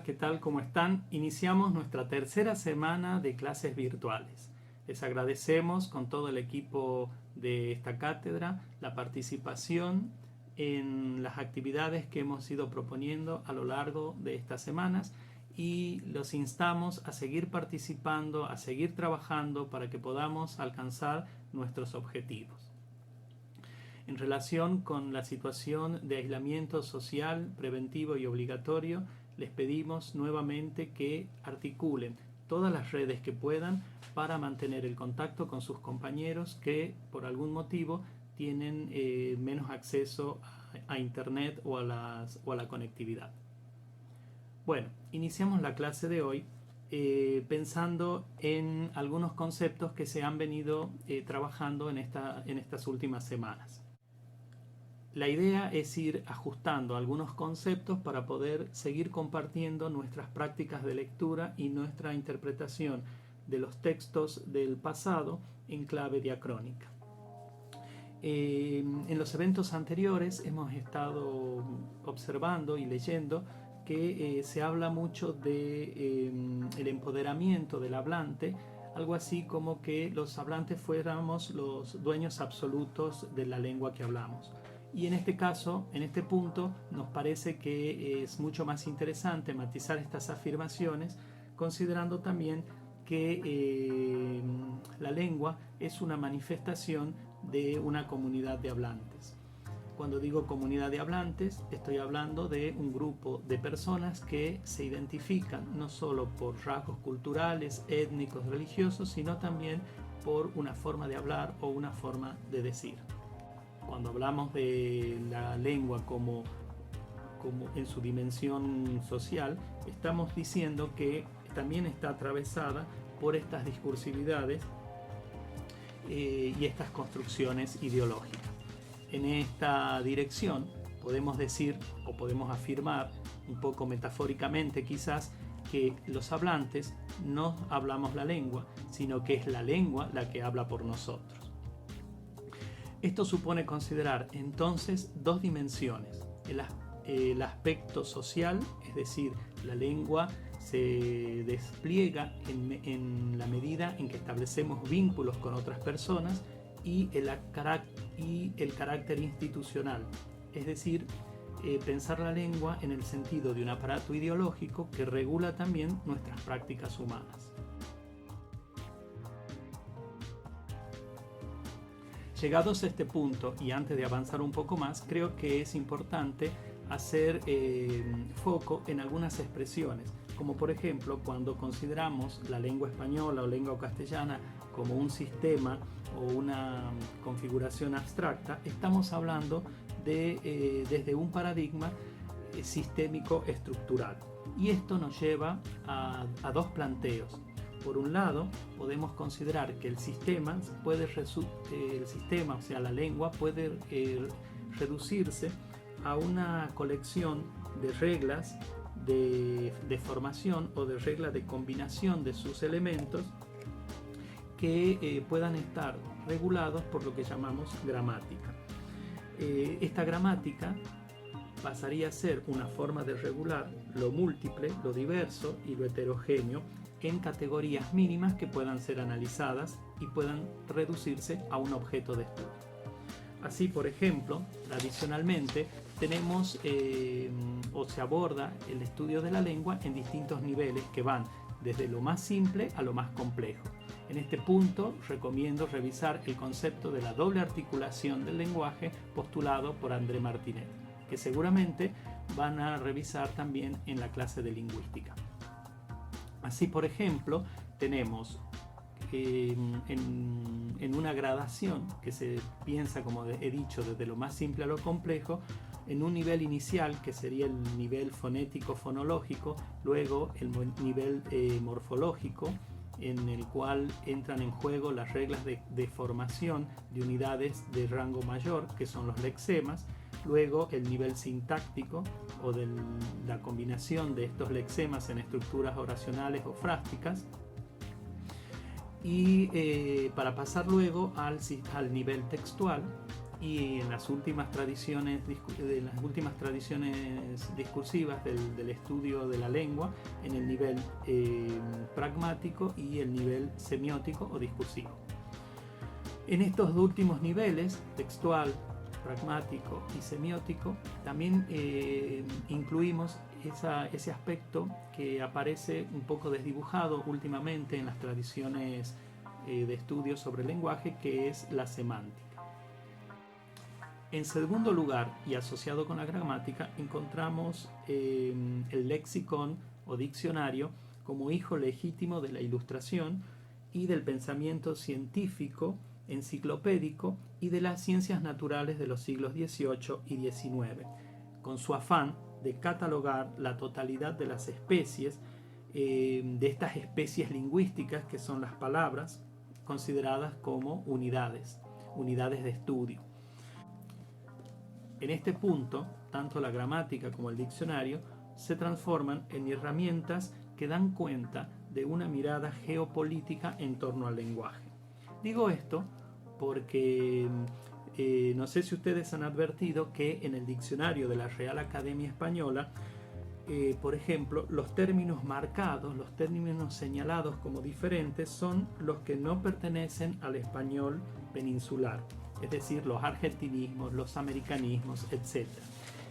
¿qué tal? ¿Cómo están? Iniciamos nuestra tercera semana de clases virtuales. Les agradecemos con todo el equipo de esta cátedra la participación en las actividades que hemos ido proponiendo a lo largo de estas semanas y los instamos a seguir participando, a seguir trabajando para que podamos alcanzar nuestros objetivos. En relación con la situación de aislamiento social, preventivo y obligatorio, les pedimos nuevamente que articulen todas las redes que puedan para mantener el contacto con sus compañeros que por algún motivo tienen menos acceso a Internet o a la conectividad. Bueno, iniciamos la clase de hoy pensando en algunos conceptos que se han venido trabajando en estas últimas semanas. La idea es ir ajustando algunos conceptos para poder seguir compartiendo nuestras prácticas de lectura y nuestra interpretación de los textos del pasado en clave diacrónica. En los eventos anteriores hemos estado observando y leyendo que se habla mucho de el empoderamiento del hablante, algo así como que los hablantes fuéramos los dueños absolutos de la lengua que hablamos. Y en este caso, en este punto, nos parece que es mucho más interesante matizar estas afirmaciones, considerando también que la lengua es una manifestación de una comunidad de hablantes. Cuando digo comunidad de hablantes, estoy hablando de un grupo de personas que se identifican no solo por rasgos culturales, étnicos, religiosos, sino también por una forma de hablar o una forma de decir. Cuando hablamos de la lengua como en su dimensión social, estamos diciendo que también está atravesada por estas discursividades y estas construcciones ideológicas. En esta dirección podemos decir o podemos afirmar, un poco metafóricamente quizás, que los hablantes no hablamos la lengua, sino que es la lengua la que habla por nosotros. Esto supone considerar entonces dos dimensiones: el aspecto social, es decir, la lengua se despliega en la medida en que establecemos vínculos con otras personas, y el carácter institucional, es decir, pensar la lengua en el sentido de un aparato ideológico que regula también nuestras prácticas humanas. Llegados a este punto y antes de avanzar un poco más, creo que es importante hacer foco en algunas expresiones, como por ejemplo cuando consideramos la lengua española o lengua castellana como un sistema o una configuración abstracta, estamos hablando desde un paradigma sistémico estructural. Y esto nos lleva a dos planteos. Por un lado, podemos considerar que el sistema, o sea, la lengua, puede reducirse a una colección de reglas de formación o de reglas de combinación de sus elementos que puedan estar regulados por lo que llamamos gramática. Esta gramática pasaría a ser una forma de regular lo múltiple, lo diverso y lo heterogéneo en categorías mínimas que puedan ser analizadas y puedan reducirse a un objeto de estudio. Así, por ejemplo, tradicionalmente tenemos o se aborda el estudio de la lengua en distintos niveles que van desde lo más simple a lo más complejo. En este punto recomiendo revisar el concepto de la doble articulación del lenguaje postulado por André Martinet, que seguramente van a revisar también en la clase de lingüística. Así, por ejemplo, tenemos en una gradación que se piensa, como he dicho, desde lo más simple a lo complejo, en un nivel inicial que sería el nivel fonético-fonológico, luego el nivel morfológico, en el cual entran en juego las reglas de formación de unidades de rango mayor, que son los lexemas, luego el nivel sintáctico o de la combinación de estos lexemas en estructuras oracionales o frásticas, y para pasar luego al nivel textual, y en las últimas tradiciones, discursivas del estudio de la lengua, en el nivel pragmático y el nivel semiótico o discursivo. En estos últimos niveles, textual, pragmático y semiótico, también incluimos ese aspecto que aparece un poco desdibujado últimamente en las tradiciones de estudio sobre el lenguaje, que es la semántica. En segundo lugar, y asociado con la gramática, encontramos el lexicón o diccionario como hijo legítimo de la Ilustración y del pensamiento científico, enciclopédico y de las ciencias naturales de los siglos XVIII y XIX, con su afán de catalogar la totalidad de las especies, de estas especies lingüísticas que son las palabras, consideradas como unidades de estudio. En este punto, tanto la gramática como el diccionario se transforman en herramientas que dan cuenta de una mirada geopolítica en torno al lenguaje. Digo esto porque no sé si ustedes han advertido que en el diccionario de la Real Academia Española, por ejemplo, los términos marcados, los términos señalados como diferentes son los que no pertenecen al español peninsular, es decir, los argentinismos, los americanismos, etc.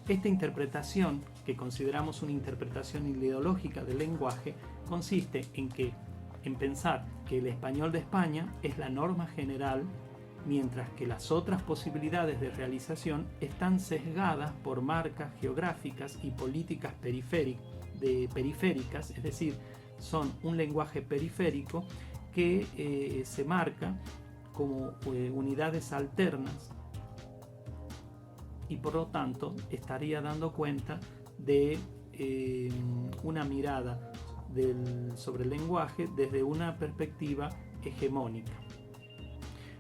Esta interpretación, que consideramos una interpretación ideológica del lenguaje, consiste en pensar que el español de España es la norma general, mientras que las otras posibilidades de realización están sesgadas por marcas geográficas y políticas periféricas, es decir, son un lenguaje periférico que se marca como unidades alternas y por lo tanto estaría dando cuenta de una mirada sobre el lenguaje desde una perspectiva hegemónica.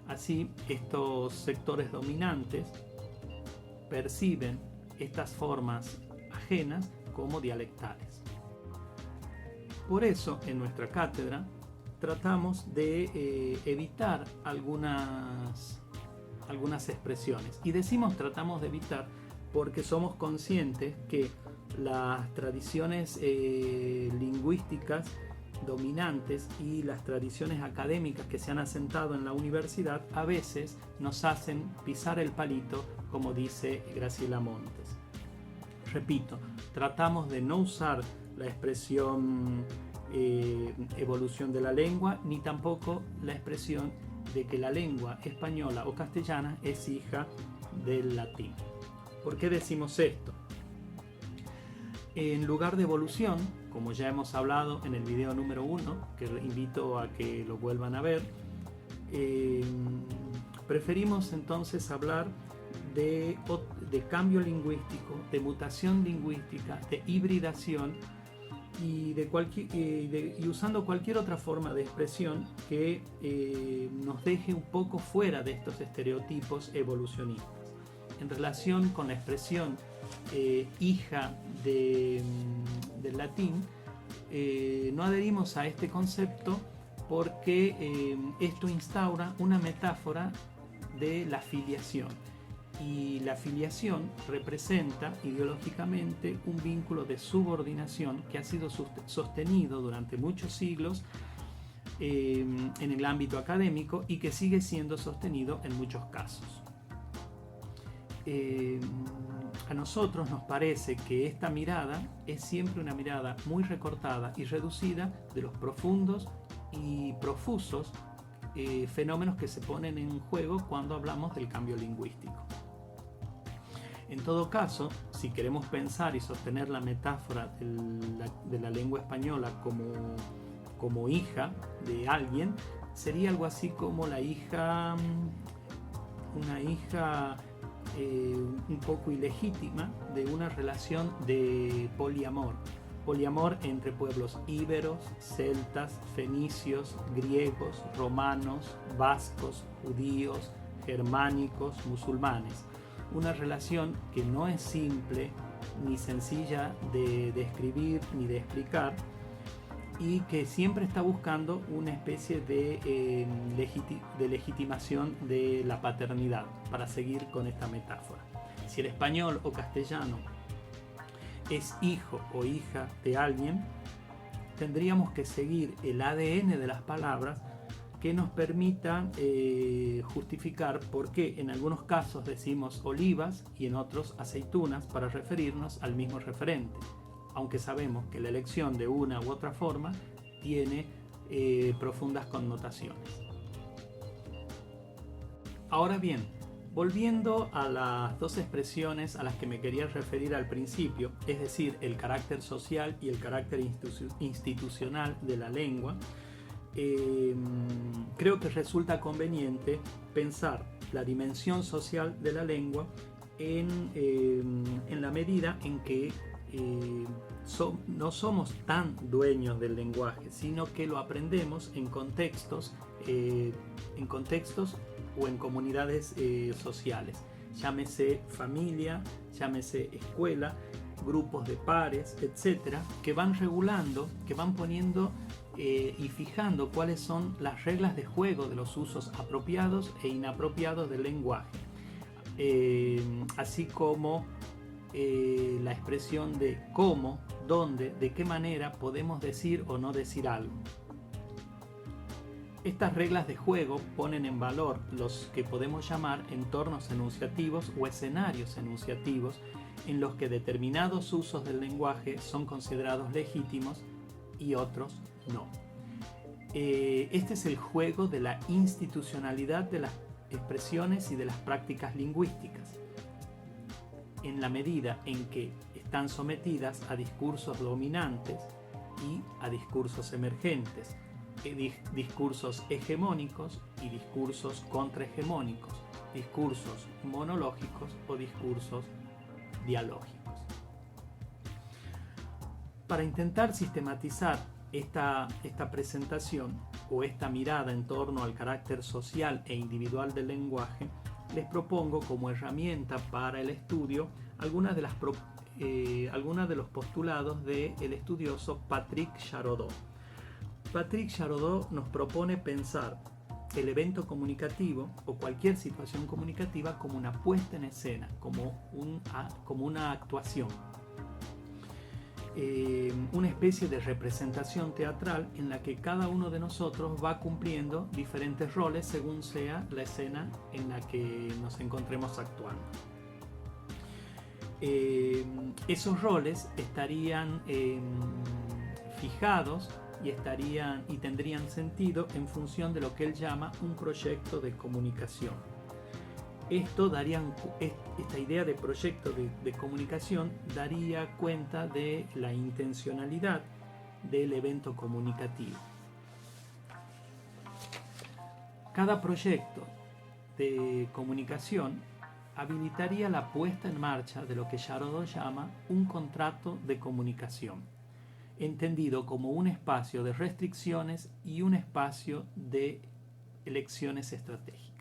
Así, estos sectores dominantes perciben estas formas ajenas como dialectales. Por eso, en nuestra cátedra, tratamos de evitar algunas expresiones. Y decimos tratamos de evitar porque somos conscientes que las tradiciones lingüísticas dominantes y las tradiciones académicas que se han asentado en la universidad a veces nos hacen pisar el palito, como dice Graciela Montes. Repito, tratamos de no usar la expresión evolución de la lengua, ni tampoco la expresión de que la lengua española o castellana es hija del latín. ¿Por qué decimos esto? En lugar de evolución, como ya hemos hablado en el video número 1, que invito a que lo vuelvan a ver, preferimos entonces hablar de cambio lingüístico, de mutación lingüística, de hibridación y usando cualquier otra forma de expresión que nos deje un poco fuera de estos estereotipos evolucionistas. En relación con la expresión hija del latín, no adherimos a este concepto porque esto instaura una metáfora de la filiación, y la filiación representa ideológicamente un vínculo de subordinación que ha sido sostenido durante muchos siglos en el ámbito académico y que sigue siendo sostenido en muchos casos. A nosotros nos parece que esta mirada es siempre una mirada muy recortada y reducida de los profundos y profusos fenómenos que se ponen en juego cuando hablamos del cambio lingüístico. En todo caso, si queremos pensar y sostener la metáfora de la lengua española como hija de alguien, sería algo así como una hija un poco ilegítima de una relación de poliamor entre pueblos íberos, celtas, fenicios, griegos, romanos, vascos, judíos, germánicos, musulmanes. Una relación que no es simple ni sencilla de describir ni de explicar, y que siempre está buscando una especie de legitimación de la paternidad, para seguir con esta metáfora. Si el español o castellano es hijo o hija de alguien, tendríamos que seguir el ADN de las palabras que nos permita justificar por qué en algunos casos decimos olivas y en otros aceitunas para referirnos al mismo referente, aunque sabemos que la elección de una u otra forma tiene profundas connotaciones. Ahora bien, volviendo a las dos expresiones a las que me quería referir al principio, es decir, el carácter social y el carácter institucional de la lengua, creo que resulta conveniente pensar la dimensión social de la lengua en la medida en que no somos tan dueños del lenguaje, sino que lo aprendemos en contextos o en comunidades sociales, llámese familia, llámese escuela, grupos de pares, etcétera, que van regulando, que van poniendo y fijando cuáles son las reglas de juego de los usos apropiados e inapropiados del lenguaje, así como la expresión de cómo, dónde, de qué manera podemos decir o no decir algo. Estas reglas de juego ponen en valor los que podemos llamar entornos enunciativos o escenarios enunciativos en los que determinados usos del lenguaje son considerados legítimos y otros no. Este es el juego de la institucionalidad de las expresiones y de las prácticas lingüísticas, en la medida en que están sometidas a discursos dominantes y a discursos emergentes, discursos hegemónicos y discursos contrahegemónicos, discursos monológicos o discursos dialógicos. Para intentar sistematizar esta presentación o esta mirada en torno al carácter social e individual del lenguaje, les propongo como herramienta para el estudio algunas de los postulados del estudioso Patrick Charodox. Patrick Charodox nos propone pensar el evento comunicativo o cualquier situación comunicativa como una puesta en escena, como una actuación, una especie de representación teatral en la que cada uno de nosotros va cumpliendo diferentes roles según sea la escena en la que nos encontremos actuando. Esos roles estarían fijados y tendrían sentido en función de lo que él llama un proyecto de comunicación. Esta idea de proyecto de comunicación daría cuenta de la intencionalidad del evento comunicativo. Cada proyecto de comunicación habilitaría la puesta en marcha de lo que Charodox llama un contrato de comunicación, entendido como un espacio de restricciones y un espacio de elecciones estratégicas.